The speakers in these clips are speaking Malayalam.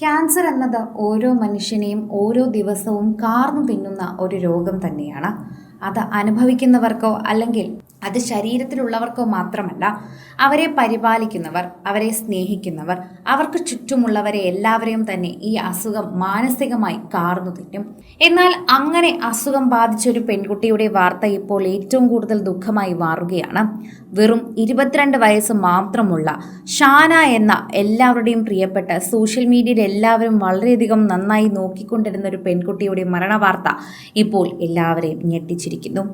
ക്യാൻസർ എന്നത് ഓരോ മനുഷ്യനെയും ഓരോ ദിവസവും കാർന്നു തിന്നുന്ന ഒരു രോഗം തന്നെയാണ്. അത് അനുഭവിക്കുന്നവർക്കോ അല്ലെങ്കിൽ അത് ശരീരത്തിലുള്ളവർക്കോ മാത്രമല്ല, അവരെ പരിപാലിക്കുന്നവർ, അവരെ സ്നേഹിക്കുന്നവർ, അവർക്ക് ചുറ്റുമുള്ളവരെ എല്ലാവരെയും തന്നെ ഈ അസുഖം മാനസികമായി കാർന്നു തിന്നും. എന്നാൽ അങ്ങനെ അസുഖം ബാധിച്ചൊരു പെൺകുട്ടിയുടെ വാർത്ത ഇപ്പോൾ ഏറ്റവും കൂടുതൽ ദുഃഖമായി മാറുകയാണ്. വെറും 22 വയസ്സ് മാത്രമുള്ള ഷാന എന്ന എല്ലാവരുടെയും പ്രിയപ്പെട്ട സോഷ്യൽ മീഡിയയിൽ എല്ലാവരും വളരെയധികം നന്നായി നോക്കിക്കൊണ്ടിരുന്ന ഒരു പെൺകുട്ടിയുടെ മരണവാർത്ത ഇപ്പോൾ എല്ലാവരെയും ഞെട്ടിച്ചിരിക്കുന്നു.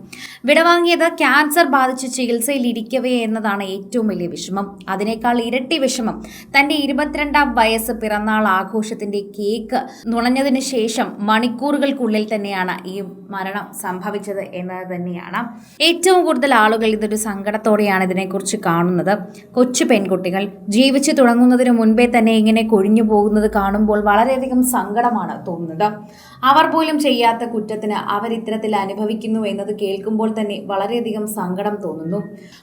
വിടവാങ്ങിയത് ക്യാൻസർ ബാധിച്ച് ചികിത്സയിൽ ഇരിക്കവേ എന്നതാണ് ഏറ്റവും വലിയ വിഷമം. അതിനേക്കാൾ ഇരട്ടി വിഷമം തന്റെ 22-ാം വയസ്സ് പിറന്നാൾ ആഘോഷത്തിന്റെ കേക്ക് നുണഞ്ഞതിന് ശേഷം മണിക്കൂറുകൾക്കുള്ളിൽ തന്നെയാണ് ഈ മരണം സംഭവിച്ചത് എന്നത് തന്നെയാണ്. ഏറ്റവും കൂടുതൽ ആളുകൾ ഇതൊരു സങ്കടത്തോടെയാണ് ഇതിനെക്കുറിച്ച് കാണുന്നത്. കൊച്ചു പെൺകുട്ടികൾ ജീവിച്ചു തുടങ്ങുന്നതിന് മുൻപേ തന്നെ ഇങ്ങനെ കൊഴിഞ്ഞു പോകുന്നത് കാണുമ്പോൾ വളരെയധികം സങ്കടമാണ് തോന്നുന്നത്. അവർ പോലും ചെയ്യാത്ത കുറ്റത്തിന് അവർ ഇത്തരത്തിൽ അനുഭവിക്കുന്നു എന്നത് കേൾക്കുമ്പോൾ തന്നെ വളരെയധികം സങ്കടം തോന്നുന്നു.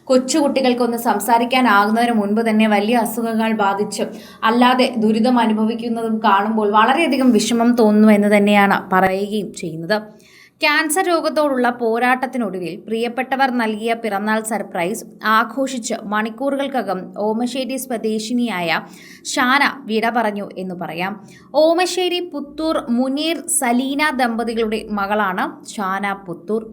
കൊച്ചുകുട്ടികൾക്കൊന്ന് സംസാരിക്കാനാകുന്നതിന് മുൻപ് തന്നെ വലിയ അസുഖങ്ങൾ ബാധിച്ച് അല്ലാതെ ദുരിതം അനുഭവിക്കുന്നതും കാണുമ്പോൾ വളരെയധികം വിഷമം തോന്നുന്നു എന്ന് തന്നെയാണ് പറയുകയും ചെയ്യുന്നത്. ക്യാൻസർ രോഗത്തോടുള്ള പോരാട്ടത്തിനൊടുവിൽ പ്രിയപ്പെട്ടവർ നൽകിയ പിറന്നാൾ സർപ്രൈസ് ആഘോഷിച്ച് മണിക്കൂറുകൾക്കകം ഓമശ്ശേരി സ്വദേശിനിയായ ഷാന വിട പറഞ്ഞു എന്ന് പറയാം. ഓമശ്ശേരി പുത്തൂർ മുനീർ സലീന ദമ്പതികളുടെ മകളാണ് ഷാന പുത്തൂർ.